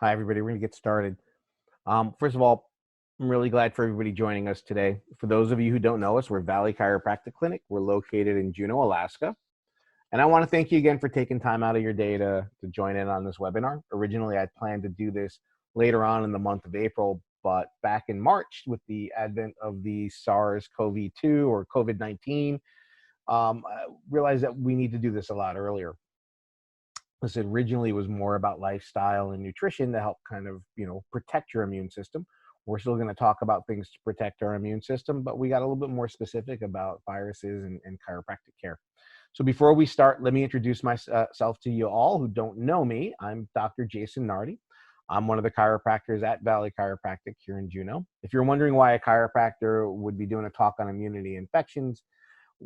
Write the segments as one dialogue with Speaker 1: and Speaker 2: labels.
Speaker 1: Hi, everybody. We're going to get started. First of all, I'm really glad for everybody joining us today. For those of you who don't know us, we're Valley Chiropractic Clinic. We're located in Juneau, Alaska. And I want to thank you again for taking time out of your day to join in on this webinar. Originally, I planned to do this later on in the month of April, but back in March, with the advent of the SARS-CoV-2 or COVID-19, I realized that we need to do this a lot earlier. This originally was more about lifestyle and nutrition to help kind of, protect your immune system. We're still going to talk about things to protect our immune system, but we got a little bit more specific about viruses and chiropractic care. So before we start, let me introduce myself to you all who don't know me. I'm Dr. Jason Nardi. I'm one of the chiropractors at Valley Chiropractic here in Juneau. If you're wondering why a chiropractor would be doing a talk on immunity infections,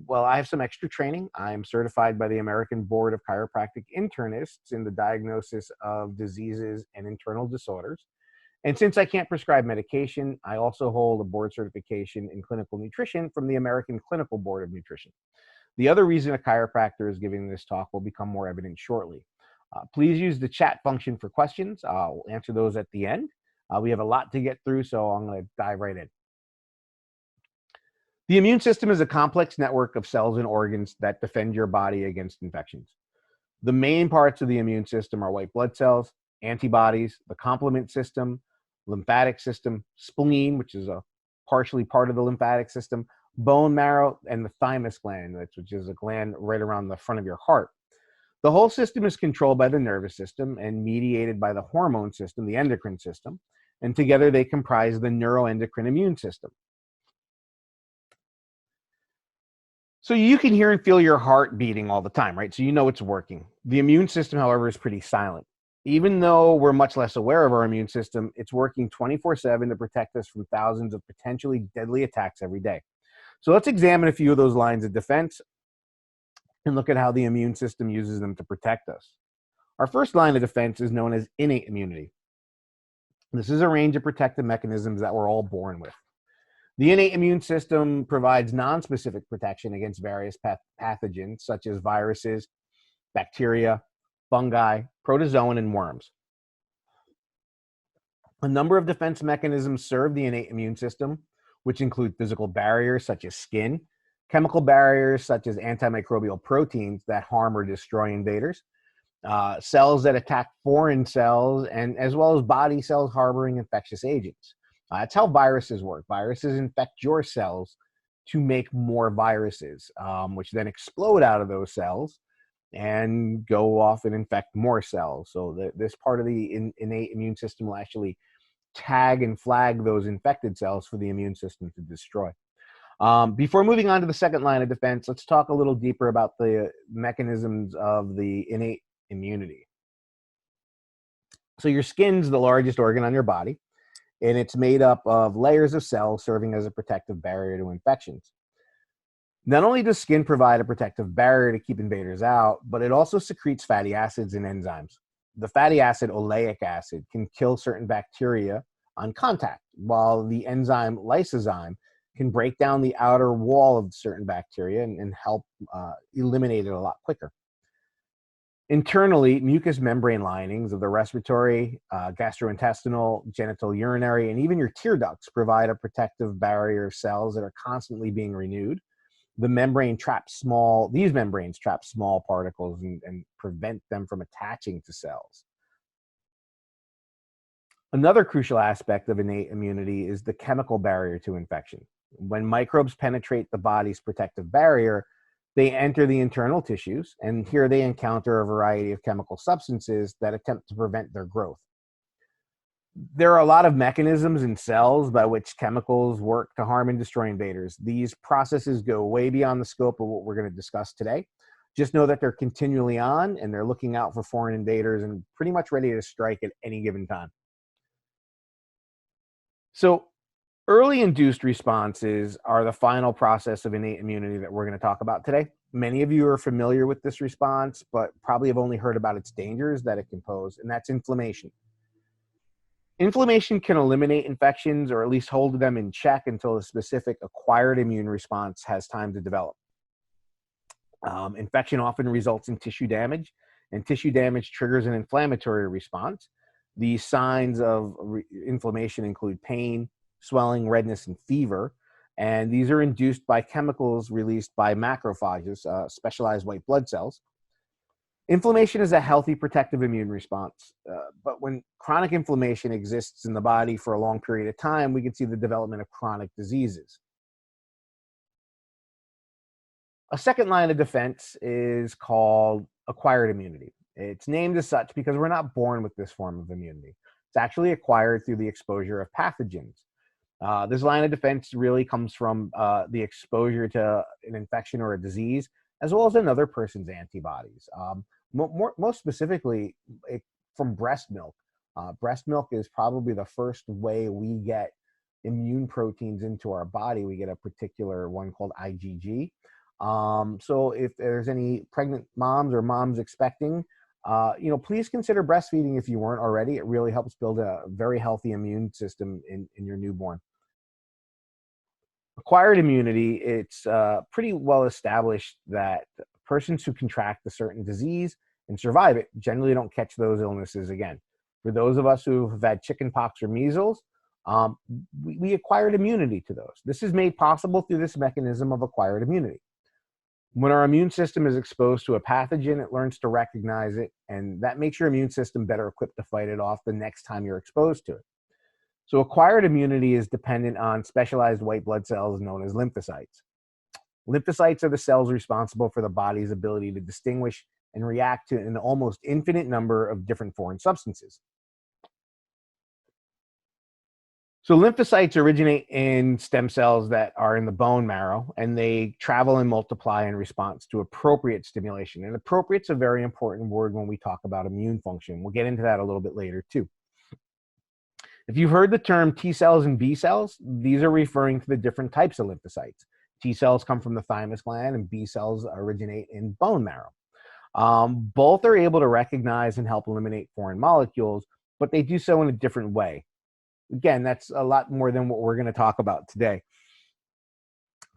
Speaker 1: well, I have some extra training. I'm certified by the American Board of Chiropractic Internists in the diagnosis of diseases and internal disorders. And since I can't prescribe medication, I also hold a board certification in clinical nutrition from the American Clinical Board of Nutrition. The other reason a chiropractor is giving this talk will become more evident shortly. Please use the chat function for questions. I'll answer those at the end. We have a lot to get through, so I'm going to dive right in. The immune system is a complex network of cells and organs that defend your body against infections. The main parts of the immune system are white blood cells, antibodies, the complement system, lymphatic system, spleen, which is a partially part of the lymphatic system, bone marrow, and the thymus gland, which is a gland right around the front of your heart. The whole system is controlled by the nervous system and mediated by the hormone system, the endocrine system, and together they comprise the neuroendocrine immune system. So you can hear and feel your heart beating all the time, right? So you know it's working. The immune system, however, is pretty silent. Even though we're much less aware of our immune system, it's working 24/7 to protect us from thousands of potentially deadly attacks every day. So let's examine a few of those lines of defense and look at how the immune system uses them to protect us. Our first line of defense is known as innate immunity. This is a range of protective mechanisms that we're all born with. The innate immune system provides nonspecific protection against various pathogens such as viruses, bacteria, fungi, protozoan, and worms. A number of defense mechanisms serve the innate immune system, which include physical barriers such as skin, chemical barriers such as antimicrobial proteins that harm or destroy invaders, cells that attack foreign cells, and as well as body cells harboring infectious agents. That's how viruses work. Viruses infect your cells to make more viruses, which then explode out of those cells and go off and infect more cells. So this part of the innate immune system will actually tag and flag those infected cells for the immune system to destroy. Before moving on to the second line of defense, let's talk a little deeper about the mechanisms of the innate immunity. So your skin's the largest organ on your body, and it's made up of layers of cells serving as a protective barrier to infections. Not only does skin provide a protective barrier to keep invaders out, but it also secretes fatty acids and enzymes. The fatty acid oleic acid can kill certain bacteria on contact, while the enzyme lysozyme can break down the outer wall of certain bacteria and help eliminate it a lot quicker. Internally, mucous membrane linings of the respiratory, gastrointestinal, genital urinary, and even your tear ducts provide a protective barrier of cells that are constantly being renewed. These membranes trap small particles and prevent them from attaching to cells. Another crucial aspect of innate immunity is the chemical barrier to infection. When microbes penetrate the body's protective barrier, they enter the internal tissues, and here they encounter a variety of chemical substances that attempt to prevent their growth. There are a lot of mechanisms in cells by which chemicals work to harm and destroy invaders. These processes go way beyond the scope of what we're going to discuss today. Just know that they're continually on, and they're looking out for foreign invaders and pretty much ready to strike at any given time. So, early induced responses are the final process of innate immunity that we're going to talk about today. Many of you are familiar with this response, but probably have only heard about its dangers that it can pose, and that's inflammation. Inflammation can eliminate infections or at least hold them in check until a specific acquired immune response has time to develop. Infection often results in tissue damage, and tissue damage triggers an inflammatory response. The signs of inflammation include pain, swelling, redness, and fever. And these are induced by chemicals released by macrophages, specialized white blood cells. Inflammation is a healthy protective immune response, but when chronic inflammation exists in the body for a long period of time, we can see the development of chronic diseases. A second line of defense is called acquired immunity. It's named as such because we're not born with this form of immunity. It's actually acquired through the exposure of pathogens. This line of defense really comes from the exposure to an infection or a disease, as well as another person's antibodies. Most specifically, from breast milk. Breast milk is probably the first way we get immune proteins into our body. We get a particular one called IgG. So if there's any pregnant moms or moms expecting, please consider breastfeeding if you weren't already. It really helps build a very healthy immune system in your newborn. Acquired immunity, it's pretty well established that persons who contract a certain disease and survive it generally don't catch those illnesses again. For those of us who have had chickenpox or measles, we acquired immunity to those. This is made possible through this mechanism of acquired immunity. When our immune system is exposed to a pathogen, it learns to recognize it, and that makes your immune system better equipped to fight it off the next time you're exposed to it. So acquired immunity is dependent on specialized white blood cells known as lymphocytes. Lymphocytes are the cells responsible for the body's ability to distinguish and react to an almost infinite number of different foreign substances. So lymphocytes originate in stem cells that are in the bone marrow, and they travel and multiply in response to appropriate stimulation. And appropriate's a very important word when we talk about immune function. We'll get into that a little bit later too. If you've heard the term T cells and B cells, these are referring to the different types of lymphocytes. T cells come from the thymus gland, and B cells originate in bone marrow. Both are able to recognize and help eliminate foreign molecules, but they do so in a different way. Again, that's a lot more than what we're going to talk about today.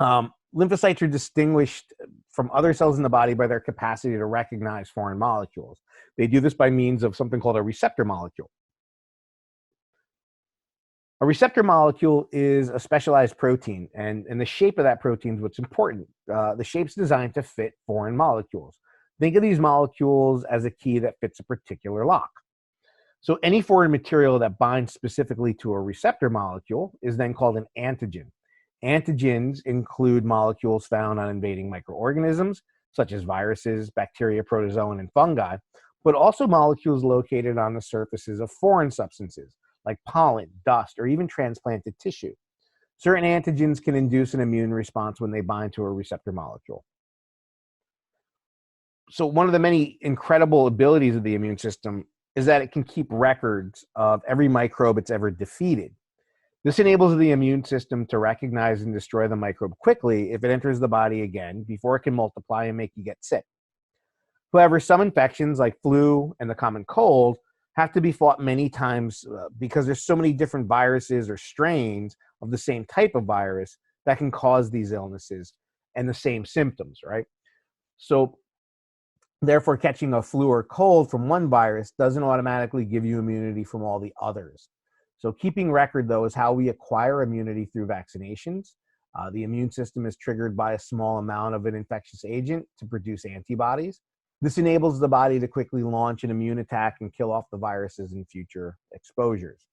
Speaker 1: Lymphocytes are distinguished from other cells in the body by their capacity to recognize foreign molecules. They do this by means of something called a receptor molecule. A receptor molecule is a specialized protein, and the shape of that protein is what's important. The shape's designed to fit foreign molecules. Think of these molecules as a key that fits a particular lock. So any foreign material that binds specifically to a receptor molecule is then called an antigen. Antigens include molecules found on invading microorganisms, such as viruses, bacteria, protozoan, and fungi, but also molecules located on the surfaces of foreign substances, like pollen, dust, or even transplanted tissue. Certain antigens can induce an immune response when they bind to a receptor molecule. So one of the many incredible abilities of the immune system is that it can keep records of every microbe it's ever defeated. This enables the immune system to recognize and destroy the microbe quickly if it enters the body again before it can multiply and make you get sick. However, some infections like flu and the common cold have to be fought many times because there's so many different viruses or strains of the same type of virus that can cause these illnesses and the same symptoms, right? So therefore, catching a flu or cold from one virus doesn't automatically give you immunity from all the others. So keeping record, though, is how we acquire immunity through vaccinations. The immune system is triggered by a small amount of an infectious agent to produce antibodies. This enables the body to quickly launch an immune attack and kill off the viruses in future exposures.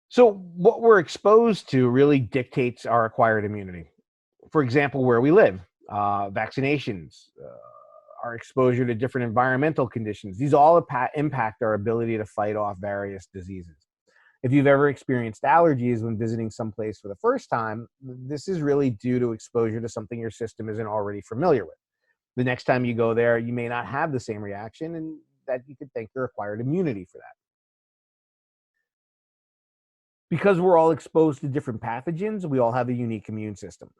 Speaker 1: So what we're exposed to really dictates our acquired immunity. For example, where we live, vaccinations, our exposure to different environmental conditions. These all impact our ability to fight off various diseases. If you've ever experienced allergies when visiting someplace for the first time, this is really due to exposure to something your system isn't already familiar with. The next time you go there, you may not have the same reaction, and that you could thank your acquired immunity for that. Because we're all exposed to different pathogens, we all have a unique immune system.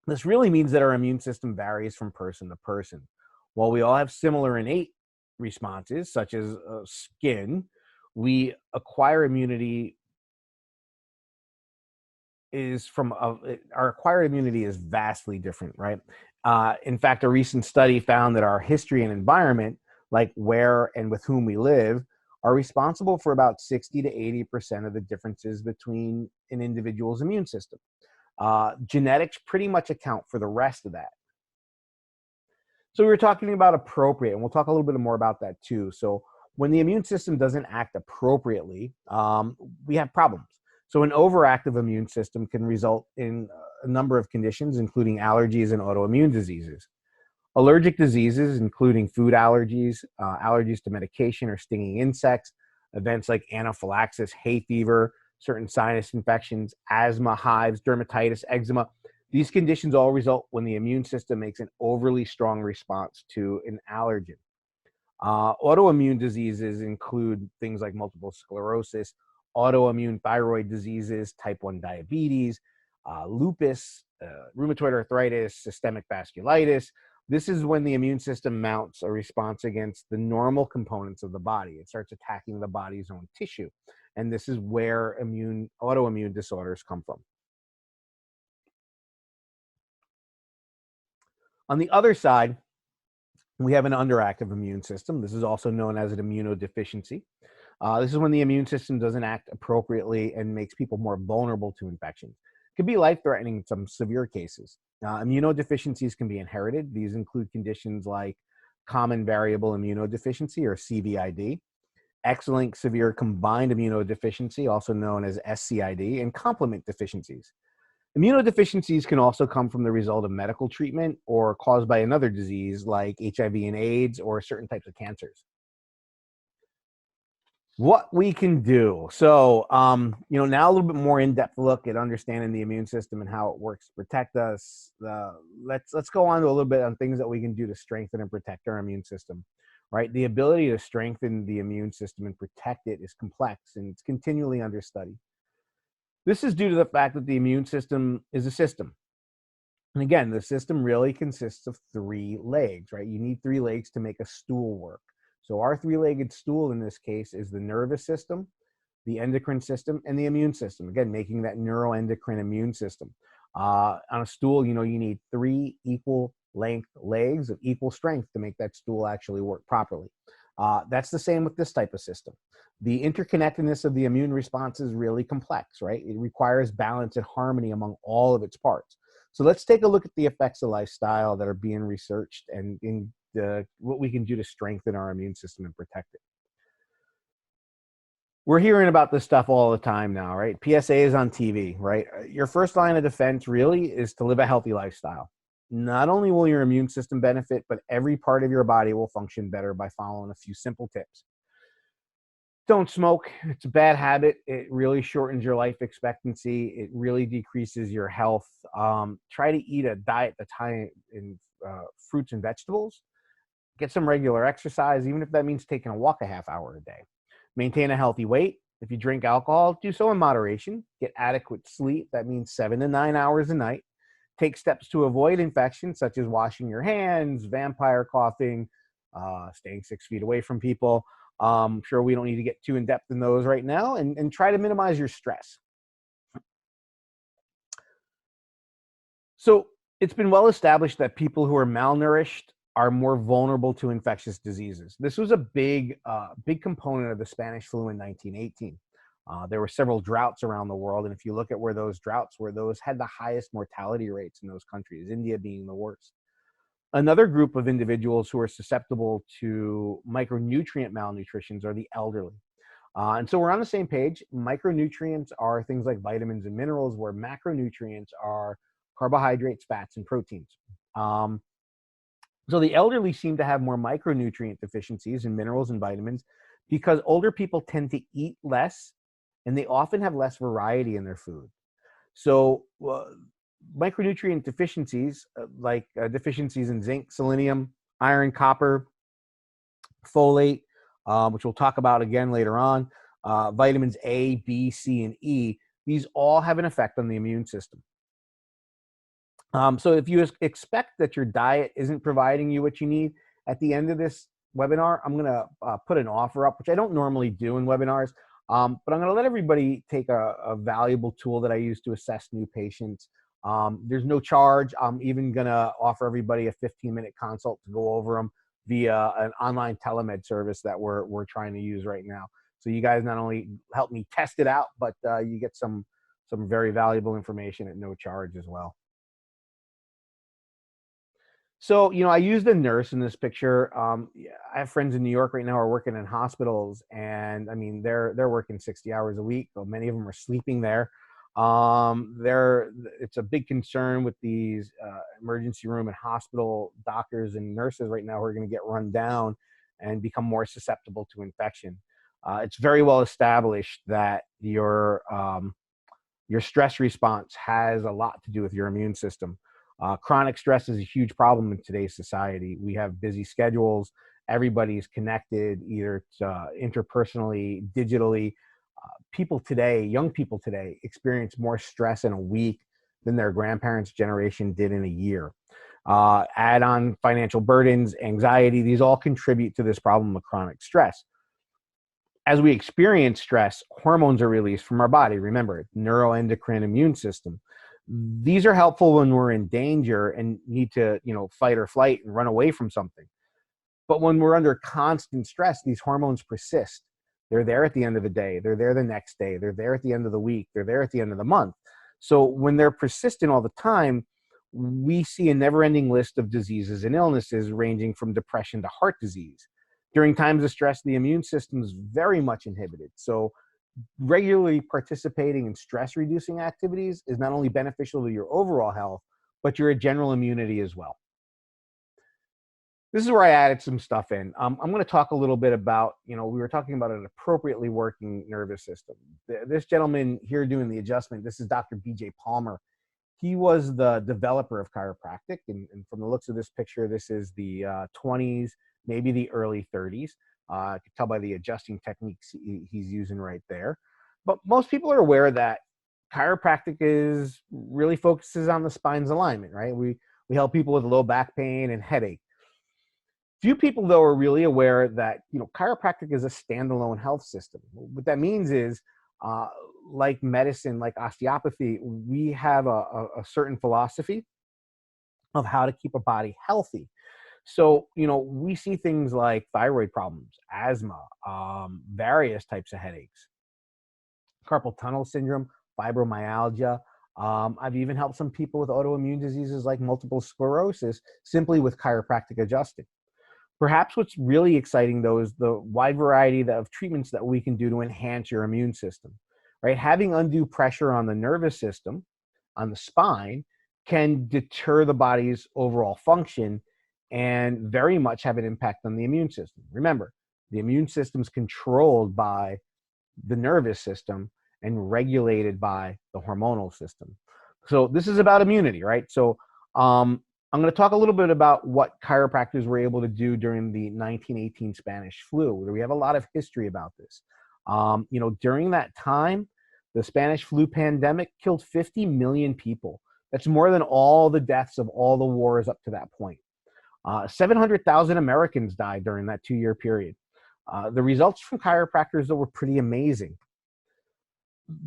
Speaker 1: This really means that our immune system varies from person to person. While we all have similar innate responses, such as skin, we acquire immunity our acquired immunity is vastly different, right? In fact, a recent study found that our history and environment, like where and with whom we live, are responsible for about 60 to 80% of the differences between an individual's immune system. Genetics pretty much account for the rest of that. So we were talking about appropriate, and we'll talk a little bit more about that too. So when the immune system doesn't act appropriately, we have problems. So an overactive immune system can result in a number of conditions, including allergies and autoimmune diseases. Allergic diseases, including food allergies, allergies to medication or stinging insects, events like anaphylaxis, hay fever, certain sinus infections, asthma, hives, dermatitis, eczema. These conditions all result when the immune system makes an overly strong response to an allergen. Autoimmune diseases include things like multiple sclerosis, autoimmune thyroid diseases, type 1 diabetes, lupus, rheumatoid arthritis, systemic vasculitis. This is when the immune system mounts a response against the normal components of the body. It starts attacking the body's own tissue. And this is where autoimmune disorders come from. On the other side, we have an underactive immune system. This is also known as an immunodeficiency. This is when the immune system doesn't act appropriately and makes people more vulnerable to infections. It can be life-threatening in some severe cases. Immunodeficiencies can be inherited. These include conditions like common variable immunodeficiency, or CVID, X-linked severe combined immunodeficiency, also known as SCID, and complement deficiencies. Immunodeficiencies can also come from the result of medical treatment or caused by another disease like HIV and AIDS or certain types of cancers. What we can do. So, now a little bit more in-depth look at understanding the immune system and how it works to protect us. Let's go on to a little bit on things that we can do to strengthen and protect our immune system. Right, the ability to strengthen the immune system and protect it is complex, and it's continually under study. This is due to the fact that the immune system is a system. And again, the system really consists of three legs, right? You need three legs to make a stool work. So our three-legged stool in this case is the nervous system, the endocrine system, and the immune system. Again, making that neuroendocrine immune system. On a stool, you need three equal length legs of equal strength to make that stool actually work properly. That's the same with this type of system. The interconnectedness of the immune response is really complex, right? It requires balance and harmony among all of its parts. So let's take a look at the effects of lifestyle that are being researched and in what we can do to strengthen our immune system and protect it. We're hearing about this stuff all the time now, right? PSA is on TV, right? Your first line of defense really is to live a healthy lifestyle. Not only will your immune system benefit, but every part of your body will function better by following a few simple tips. Don't smoke. It's a bad habit. It really shortens your life expectancy. It really decreases your health. Try to eat a diet that's high in fruits and vegetables. Get some regular exercise, even if that means taking a walk a half hour a day. Maintain a healthy weight. If you drink alcohol, do so in moderation. Get adequate sleep. That means 7 to 9 hours a night. Take steps to avoid infections, such as washing your hands, vampire coughing, staying 6 feet away from people. I'm sure we don't need to get too in-depth in those right now, and try to minimize your stress. So it's been well established that people who are malnourished are more vulnerable to infectious diseases. This was a big component of the Spanish flu in 1918. There were several droughts around the world, and if you look at where those droughts were, those had the highest mortality rates in those countries, India being the worst. Another group of individuals who are susceptible to micronutrient malnutritions are the elderly. And so we're on the same page. Micronutrients are things like vitamins and minerals, where macronutrients are carbohydrates, fats, and proteins. So the elderly seem to have more micronutrient deficiencies in minerals and vitamins because older people tend to eat less, and they often have less variety in their food. So micronutrient deficiencies, like deficiencies in zinc, selenium, iron, copper, folate, which we'll talk about again later on, vitamins A, B, C, and E, these all have an effect on the immune system. So if you expect that your diet isn't providing you what you need, at the end of this webinar, I'm going to put an offer up, which I don't normally do in webinars, but I'm going to let everybody take a valuable tool that I use to assess new patients. There's no charge. I'm even going to offer everybody a 15-minute consult to go over them via an online telemed service that we're trying to use right now. So you guys not only help me test it out, but you get some very valuable information at no charge as well. So, I used a nurse in this picture. Yeah, I have friends in New York right now who are working in hospitals, and I mean, they're working 60 hours a week, but many of them are sleeping there. It's a big concern with these emergency room and hospital doctors and nurses right now who are going to get run down and become more susceptible to infection. It's very well established that your stress response has a lot to do with your immune system. Chronic stress is a huge problem in today's society. We have busy schedules. Everybody's connected, either interpersonally, digitally. People today, young people today, experience more stress in a week than their grandparents' generation did in a year. Add on financial burdens, anxiety, these all contribute to this problem of chronic stress. As we experience stress, hormones are released from our body. Remember, neuroendocrine immune system. These are helpful when we're in danger and need to, fight or flight and run away from something. But when we're under constant stress, these hormones persist. They're there at the end of the day. They're there the next day. They're there at the end of the week. They're there at the end of the month. So when they're persistent all the time, we see a never-ending list of diseases and illnesses ranging from depression to heart disease. During times of stress, the immune system is very much inhibited. So regularly participating in stress-reducing activities is not only beneficial to your overall health, but your general immunity as well. This is where I added some stuff in. I'm going to talk a little bit about, we were talking about an appropriately working nervous system. This gentleman here doing the adjustment, this is Dr. B.J. Palmer. He was the developer of chiropractic, and from the looks of this picture, this is the 20s, maybe the early 30s. I could tell by the adjusting techniques he's using right there. But most people are aware that chiropractic really focuses on the spine's alignment, right? We help people with low back pain and headache. Few people, though, are really aware that chiropractic is a standalone health system. What that means is, like medicine, like osteopathy, we have a certain philosophy of how to keep a body healthy. So, we see things like thyroid problems, asthma, various types of headaches, carpal tunnel syndrome, fibromyalgia. I've even helped some people with autoimmune diseases like multiple sclerosis simply with chiropractic adjusting. Perhaps what's really exciting, though, is the wide variety of treatments that we can do to enhance your immune system, right? Having undue pressure on the nervous system, on the spine, can deter the body's overall function and very much have an impact on the immune system. Remember, the immune system is controlled by the nervous system and regulated by the hormonal system. So this is about immunity, right? So I'm going to talk a little bit about what chiropractors were able to do during the 1918 Spanish flu. We have a lot of history about this. During that time, the Spanish flu pandemic killed 50 million people. That's more than all the deaths of all the wars up to that point. 700,000 Americans died during that 2-year period. The results from chiropractors, though, were pretty amazing.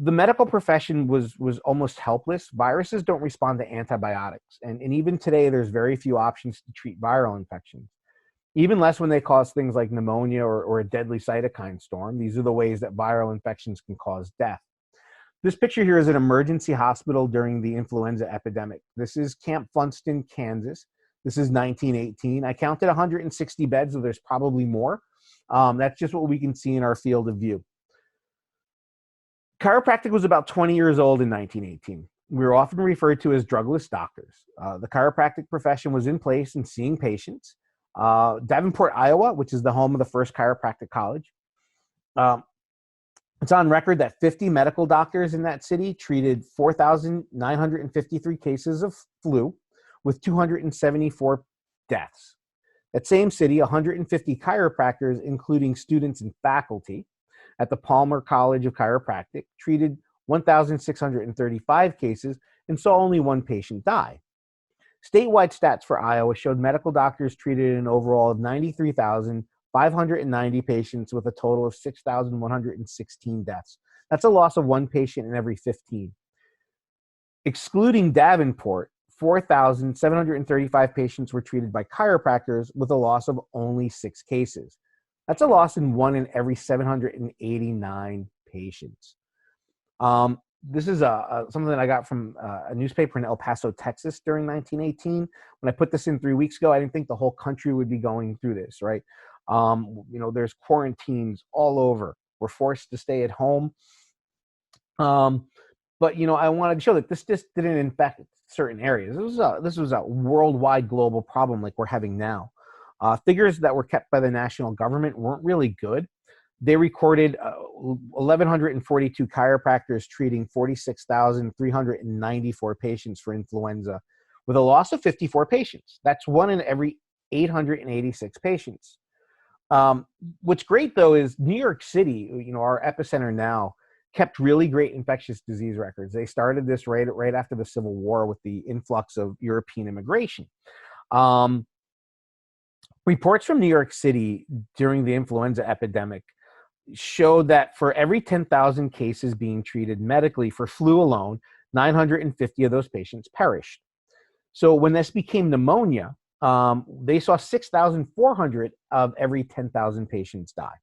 Speaker 1: The medical profession was almost helpless. Viruses don't respond to antibiotics. And even today, there's very few options to treat viral infections. Even less when they cause things like pneumonia or a deadly cytokine storm. These are the ways that viral infections can cause death. This picture here is an emergency hospital during the influenza epidemic. This is Camp Funston, Kansas. This is 1918. I counted 160 beds, so there's probably more. That's just what we can see in our field of view. Chiropractic was about 20 years old in 1918. We were often referred to as drugless doctors. The chiropractic profession was in place and seeing patients. Davenport, Iowa, which is the home of the first chiropractic college. It's on record that 50 medical doctors in that city treated 4,953 cases of flu with 274 deaths. That same city, 150 chiropractors, including students and faculty, at the Palmer College of Chiropractic, treated 1,635 cases and saw only one patient die. Statewide stats for Iowa showed medical doctors treated an overall of 93,590 patients with a total of 6,116 deaths. That's a loss of one patient in every 15. Excluding Davenport, 4,735 patients were treated by chiropractors with a loss of only 6 cases. That's a loss in 1 in every 789 patients. This is something that I got from a newspaper in El Paso, Texas during 1918. When I put this in 3 weeks ago, I didn't think the whole country would be going through this, right? There's quarantines all over. We're forced to stay at home. But I wanted to show that this just didn't infect certain areas. This was a worldwide global problem like we're having now. Figures that were kept by the national government weren't really good. They recorded 1,142 chiropractors treating 46,394 patients for influenza, with a loss of 54 patients. That's 1 in every 886 patients. What's great, though, is New York City, our epicenter now, kept really great infectious disease records. They started this right after the Civil War with the influx of European immigration. Reports from New York City during the influenza epidemic showed that for every 10,000 cases being treated medically for flu alone, 950 of those patients perished. So when this became pneumonia, they saw 6,400 of every 10,000 patients die.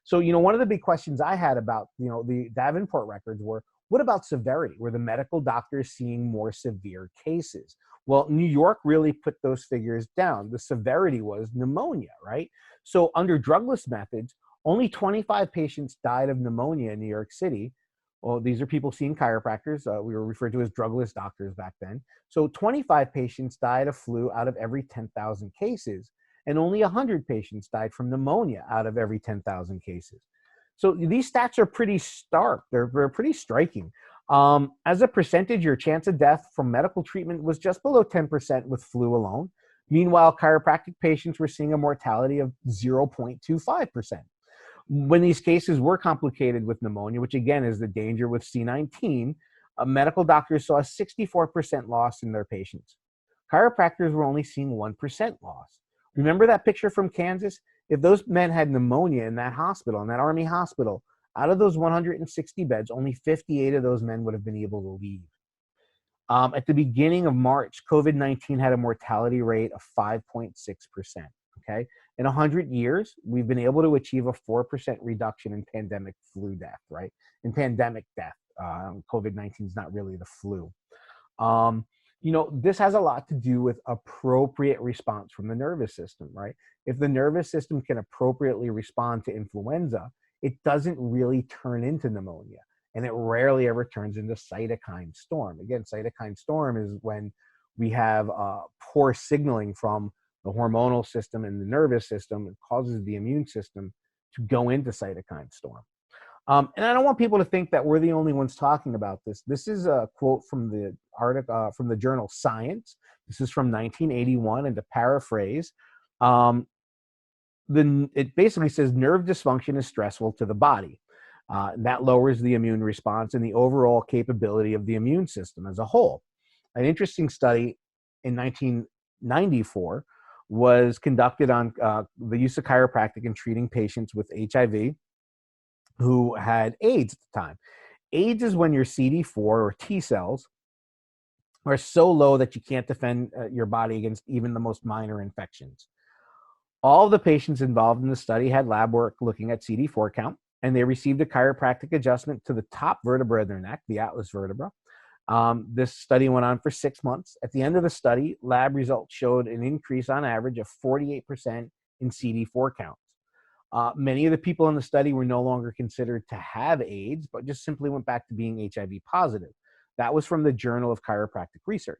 Speaker 1: So, one of the big questions I had about, the Davenport records were, what about severity? Were the medical doctors seeing more severe cases? Well, New York really put those figures down. The severity was pneumonia, right? So under drugless methods, only 25 patients died of pneumonia in New York City. Well, these are people seeing chiropractors. We were referred to as drugless doctors back then. So 25 patients died of flu out of every 10,000 cases, and only 100 patients died from pneumonia out of every 10,000 cases. So these stats are pretty stark. They're pretty striking. As a percentage, your chance of death from medical treatment was just below 10% with flu alone. Meanwhile, chiropractic patients were seeing a mortality of 0.25%. When these cases were complicated with pneumonia, which again is the danger with C19, medical doctors saw a 64% loss in their patients. Chiropractors were only seeing 1% loss. Remember that picture from Kansas? If those men had pneumonia in that hospital, in that Army hospital, out of those 160 beds, only 58 of those men would have been able to leave. At the beginning of March, COVID-19 had a mortality rate of 5.6%. Okay, in 100 years, we've been able to achieve a 4% reduction in pandemic flu death, right? In pandemic death, COVID-19 is not really the flu. This has a lot to do with appropriate response from the nervous system, right? If the nervous system can appropriately respond to influenza, it doesn't really turn into pneumonia, and it rarely ever turns into cytokine storm. Again, cytokine storm is when we have poor signaling from the hormonal system and the nervous system. It causes the immune system to go into cytokine storm. And I don't want people to think that we're the only ones talking about this. This is a quote from the article from the journal Science. This is from 1981, and to paraphrase, it basically says nerve dysfunction is stressful to the body. That lowers the immune response and the overall capability of the immune system as a whole. An interesting study in 1994 was conducted on the use of chiropractic in treating patients with HIV who had AIDS at the time. AIDS is when your CD4 or T cells are so low that you can't defend your body against even the most minor infections. All of the patients involved in the study had lab work looking at CD4 count, and they received a chiropractic adjustment to the top vertebra of their neck, the atlas vertebra. This study went on for 6 months. At the end of the study, lab results showed an increase on average of 48% in CD4 counts. Many of the people in the study were no longer considered to have AIDS, but just simply went back to being HIV positive. That was from the Journal of Chiropractic Research.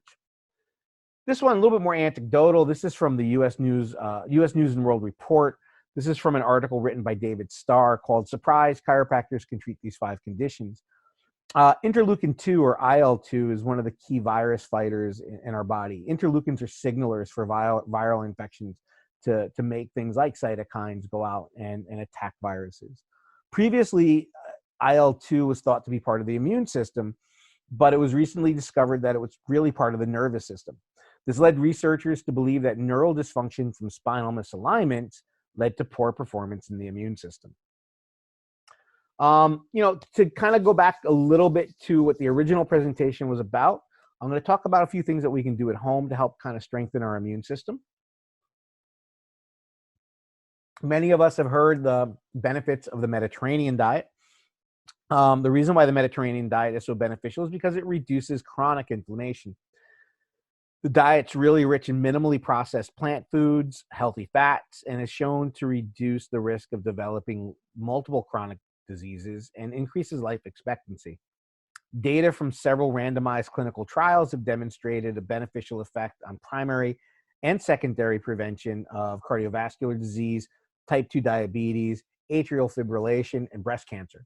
Speaker 1: This one, a little bit more anecdotal. This is from the U.S. News and World Report. This is from an article written by David Starr called "Surprise, Chiropractors Can Treat These 5 Conditions." Interleukin-2 or IL-2 is one of the key virus fighters in our body. Interleukins are signalers for viral infections to make things like cytokines go out and attack viruses. Previously, IL-2 was thought to be part of the immune system, but it was recently discovered that it was really part of the nervous system. This led researchers to believe that neural dysfunction from spinal misalignments led to poor performance in the immune system. To kind of go back a little bit to what the original presentation was about, I'm going to talk about a few things that we can do at home to help kind of strengthen our immune system. Many of us have heard the benefits of the Mediterranean diet. The reason why the Mediterranean diet is so beneficial is because it reduces chronic inflammation. The diet's really rich in minimally processed plant foods, healthy fats, and is shown to reduce the risk of developing multiple chronic diseases and increases life expectancy. Data from several randomized clinical trials have demonstrated a beneficial effect on primary and secondary prevention of cardiovascular disease, type 2 diabetes, atrial fibrillation, and breast cancer.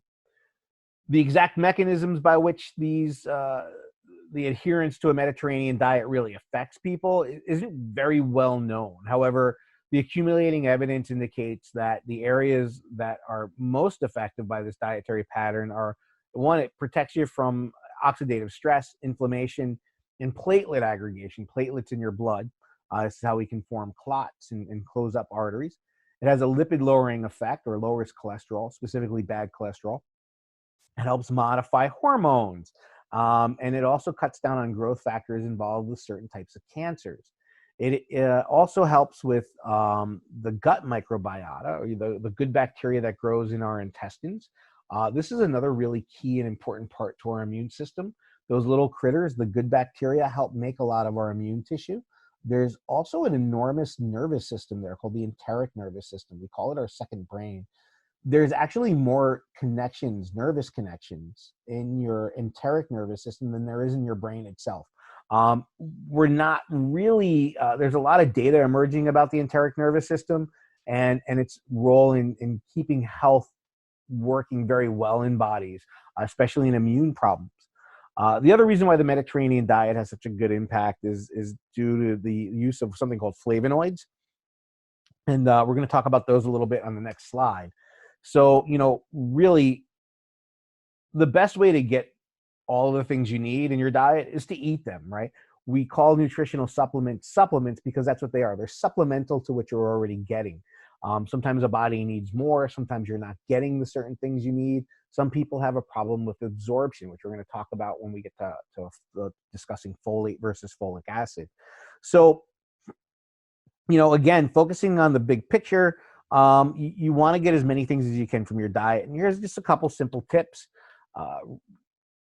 Speaker 1: The exact mechanisms by which the adherence to a Mediterranean diet really affects people isn't very well known. However, the accumulating evidence indicates that the areas that are most affected by this dietary pattern are: one, it protects you from oxidative stress, inflammation, and platelet aggregation, platelets in your blood. This is how we can form clots and close up arteries. It has a lipid lowering effect, or lowers cholesterol, specifically bad cholesterol. It helps modify hormones. And it also cuts down on growth factors involved with certain types of cancers. It also helps with the gut microbiota, or the good bacteria that grows in our intestines. This is another really key and important part to our immune system. Those little critters, the good bacteria, help make a lot of our immune tissue. There's also an enormous nervous system there called the enteric nervous system. We call it our second brain. There's actually more connections, nervous connections, in your enteric nervous system than there is in your brain itself. We're not really, there's a lot of data emerging about the enteric nervous system and its role in keeping health working very well in bodies, especially in immune problems. The other reason why the Mediterranean diet has such a good impact is due to the use of something called flavonoids. And we're going to talk about those a little bit on the next slide. So, really, the best way to get all the things you need in your diet is to eat them, right? We call nutritional supplements because that's what they are. They're supplemental to what you're already getting. Sometimes a body needs more. Sometimes you're not getting the certain things you need. Some people have a problem with absorption, which we're going to talk about when we get to discussing folate versus folic acid. So, again, focusing on the big picture, you want to get as many things as you can from your diet. And here's just a couple simple tips.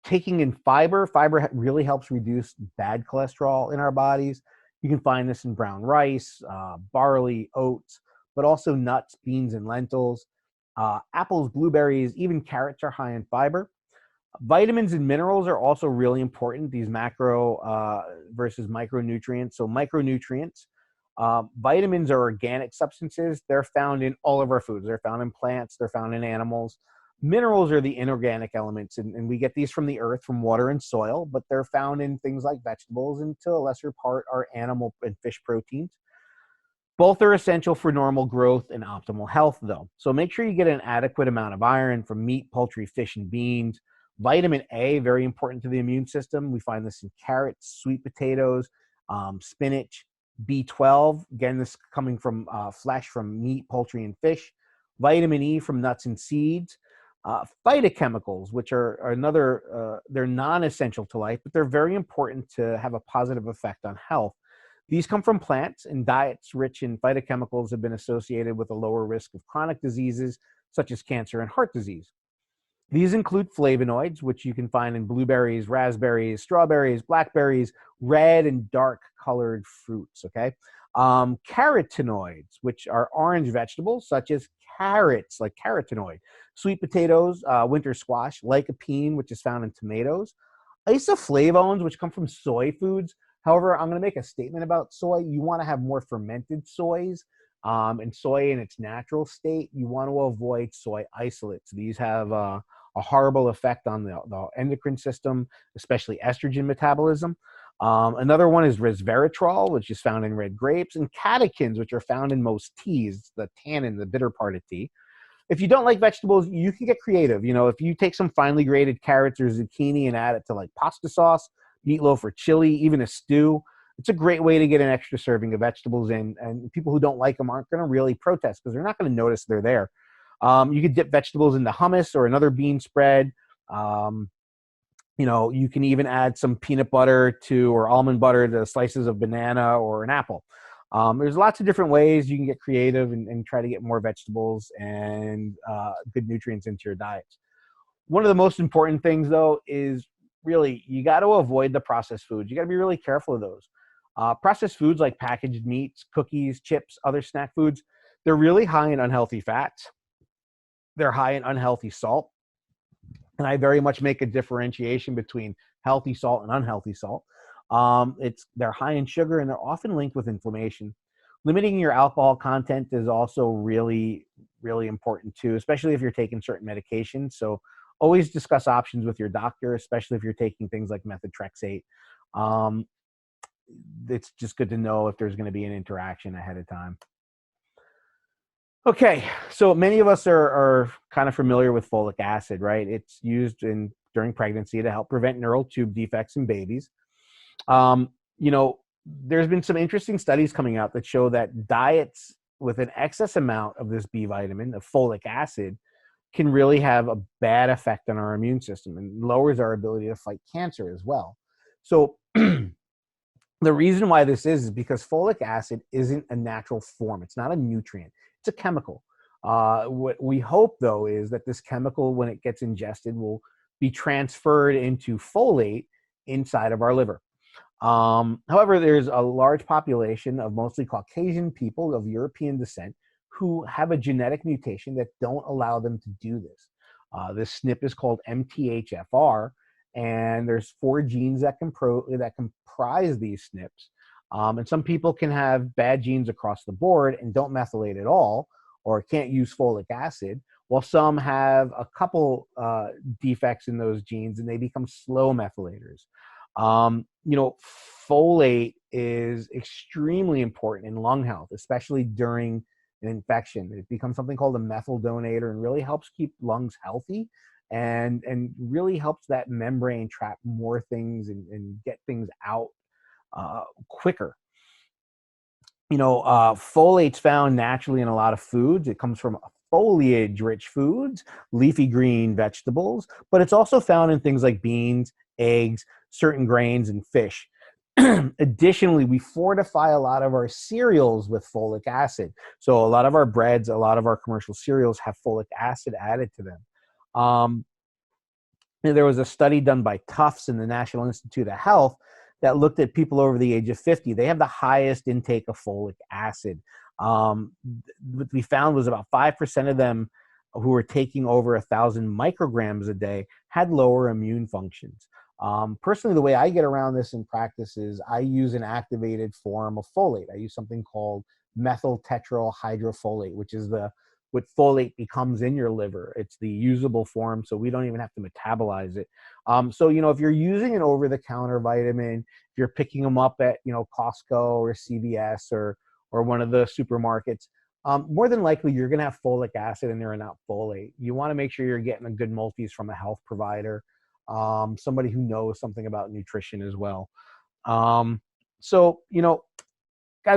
Speaker 1: Taking in fiber. Fiber really helps reduce bad cholesterol in our bodies. You can find this in brown rice, barley, oats, but also nuts, beans, and lentils. Apples, blueberries, even carrots are high in fiber. Vitamins and minerals are also really important, these macro versus micronutrients. So micronutrients, vitamins are organic substances. They're found in all of our foods. They're found in plants. They're found in animals. Minerals are the inorganic elements, and we get these from the earth, from water and soil, but they're found in things like vegetables, and to a lesser part are animal and fish proteins. Both are essential for normal growth and optimal health, though. So make sure you get an adequate amount of iron from meat, poultry, fish, and beans. Vitamin A, very important to the immune system. We find this in carrots, sweet potatoes, spinach. B12, again, this coming from flesh, from meat, poultry, and fish. Vitamin E from nuts and seeds. Phytochemicals, which are another, they're non-essential to life, but they're very important to have a positive effect on health. These come from plants, and diets rich in phytochemicals have been associated with a lower risk of chronic diseases such as cancer and heart disease. These include flavonoids, which you can find in blueberries, raspberries, strawberries, blackberries, red and dark colored fruits, okay? Carotenoids, which are orange vegetables, such as carrots, like carotenoid. Sweet potatoes, winter squash, lycopene, which is found in tomatoes. Isoflavones, which come from soy foods. However, I'm going to make a statement about soy. You want to have more fermented soys. And soy in its natural state, you want to avoid soy isolates. These have a horrible effect on the endocrine system, especially estrogen metabolism. Another one is resveratrol, which is found in red grapes, and catechins, which are found in most teas, the tannin, the bitter part of tea. If you don't like vegetables, you can get creative. If you take some finely grated carrots or zucchini and add it to like pasta sauce, meatloaf, or chili, even a stew, it's a great way to get an extra serving of vegetables in, and people who don't like them aren't going to really protest because they're not going to notice they're there. You could dip vegetables into hummus or another bean spread. You can even add some peanut butter to or almond butter to slices of banana or an apple. There's lots of different ways you can get creative and try to get more vegetables and good nutrients into your diets. One of the most important things, though, is really you got to avoid the processed foods. You got to be really careful of those. Processed foods like packaged meats, cookies, chips, other snack foods, they're really high in unhealthy fats. They're high in unhealthy salt. And I very much make a differentiation between healthy salt and unhealthy salt. They're high in sugar and they're often linked with inflammation. Limiting your alcohol content is also really, really important too, especially if you're taking certain medications. So always discuss options with your doctor, especially if you're taking things like methotrexate. Um, it's just good to know if there's going to be an interaction ahead of time. Okay, so many of us are kind of familiar with folic acid, right? It's used during pregnancy to help prevent neural tube defects in babies. Um, you know, there's been some interesting studies coming out that show that diets with an excess amount of this B vitamin, of folic acid, can really have a bad effect on our immune system and lowers our ability to fight cancer as well. So the reason why this is because folic acid isn't a natural form. It's not a nutrient. It's a chemical. What we hope, though, is that this chemical, when it gets ingested, will be transferred into folate inside of our liver. However, there's a large population of mostly Caucasian people of European descent who have a genetic mutation that don't allow them to do this. This SNP is called MTHFR, and there's 4 genes that comprise these SNPs. And some people can have bad genes across the board and don't methylate at all, or can't use folic acid, while some have a couple defects in those genes and they become slow methylators. Folate is extremely important in lung health, especially during an infection. It becomes something called a methyl donator and really helps keep lungs healthy and really helps that membrane trap more things and get things out quicker. Folate's found naturally in a lot of foods. It comes from foliage-rich foods, leafy green vegetables, but it's also found in things like beans, eggs, certain grains, and fish. Additionally, we fortify a lot of our cereals with folic acid. So a lot of our breads, a lot of our commercial cereals have folic acid added to them. There was a study done by Tufts and the National Institute of Health that looked at people over the age of 50. They have the highest intake of folic acid. What we found was about 5% of them who were taking over 1,000 micrograms a day had lower immune functions. Personally, the way I get around this in practice is I use an activated form of folate. I use something called methyl tetrahydrofolate, which is what folate becomes in your liver. It's the usable form, so we don't even have to metabolize it. If you're using an over-the-counter vitamin, if you're picking them up at, Costco or CVS or one of the supermarkets, more than likely you're going to have folic acid in there and not folate. You want to make sure you're getting a good multis from a health provider, somebody who knows something about nutrition as well. Guys,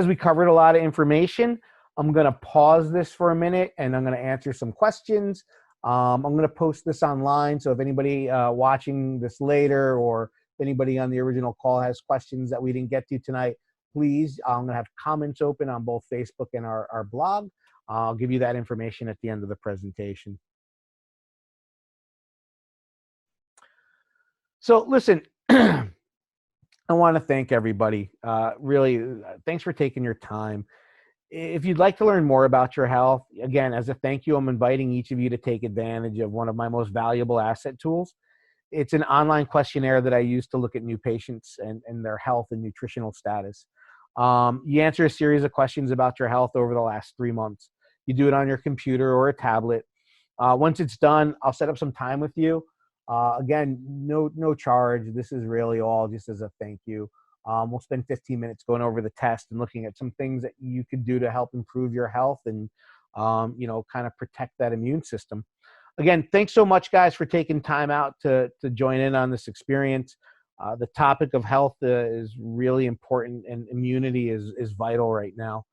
Speaker 1: we covered a lot of information. I'm going to pause this for a minute and I'm going to answer some questions. I'm going to post this online. So if anybody watching this later or if anybody on the original call has questions that we didn't get to tonight, please, I'm going to have comments open on both Facebook and our blog. I'll give you that information at the end of the presentation. So listen, I want to thank everybody. Really, thanks for taking your time. If you'd like to learn more about your health, again, as a thank you, I'm inviting each of you to take advantage of one of my most valuable asset tools. It's an online questionnaire that I use to look at new patients and their health and nutritional status. You answer a series of questions about your health over the last 3 months. You do it on your computer or a tablet. Once it's done, I'll set up some time with you. Again, no charge. This is really all just as a thank you. We'll spend 15 minutes going over the test and looking at some things that you could do to help improve your health and, kind of protect that immune system. Again, thanks so much, guys, for taking time out to join in on this experience. The topic of health is really important, and immunity is vital right now.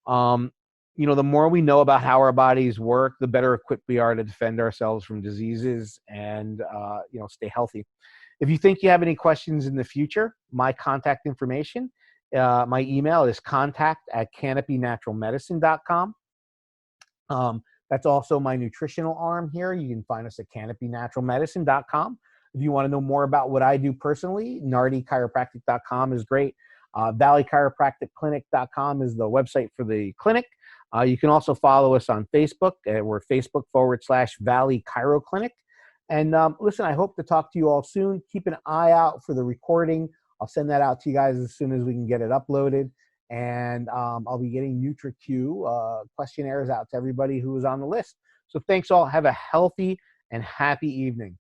Speaker 1: The more we know about how our bodies work, the better equipped we are to defend ourselves from diseases and, stay healthy. If you think you have any questions in the future, my contact information, my email is contact@canopynaturalmedicine.com. That's also my nutritional arm here. You can find us at canopynaturalmedicine.com. If you want to know more about what I do personally, nardichiropractic.com is great. valleychiropracticclinic.com is the website for the clinic. You can also follow us on Facebook. We're Facebook.com/Valley Chiro Clinic. And listen, I hope to talk to you all soon. Keep an eye out for the recording. I'll send that out to you guys as soon as we can get it uploaded. And I'll be getting NutriQ questionnaires out to everybody who was on the list. So thanks all. Have a healthy and happy evening.